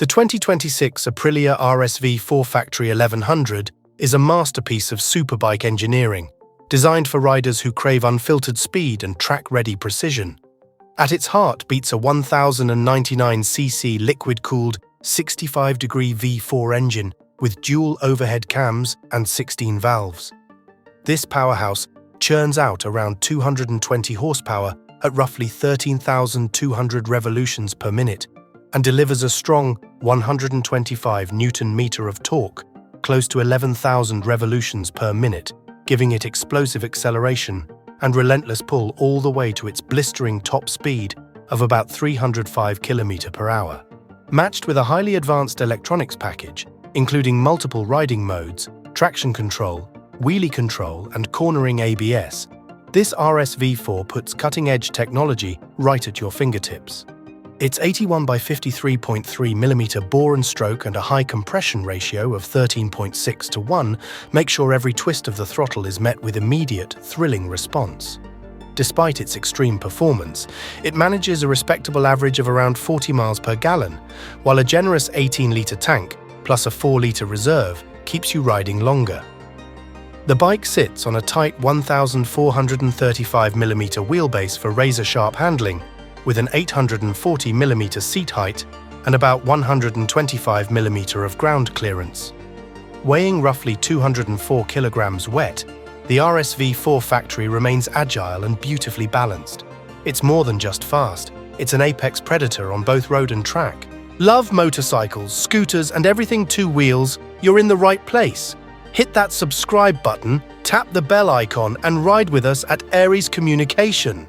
The 2026 Aprilia RSV4 Factory 1100 is a masterpiece of superbike engineering, designed for riders who crave unfiltered speed and track-ready precision. At its heart beats a 1099cc liquid-cooled 65-degree V4 engine with dual overhead cams and 16 valves. This powerhouse churns out around 220 horsepower at roughly 13,200 revolutions per minute and delivers a strong 125 Newton-meter of torque, close to 11,000 revolutions per minute, giving it explosive acceleration and relentless pull all the way to its blistering top speed of about 305 km/h. Matched with a highly advanced electronics package, including multiple riding modes, traction control, wheelie control, and cornering ABS, this RSV4 puts cutting-edge technology right at your fingertips. Its 81 by 53.3 mm bore and stroke and a high compression ratio of 13.6:1 make sure every twist of the throttle is met with immediate, thrilling response. Despite its extreme performance, it manages a respectable average of around 40 miles per gallon, while a generous 18-litre tank plus a 4-litre reserve keeps you riding longer. The bike sits on a tight 1,435mm wheelbase for razor-sharp handling, with an 840mm seat height and about 125mm of ground clearance. Weighing roughly 204 kilograms wet, the RSV4 Factory remains agile and beautifully balanced. It's more than just fast, it's an apex predator on both road and track. Love motorcycles, scooters, and everything two wheels? You're in the right place. Hit that subscribe button, tap the bell icon, and ride with us at Aries Communication.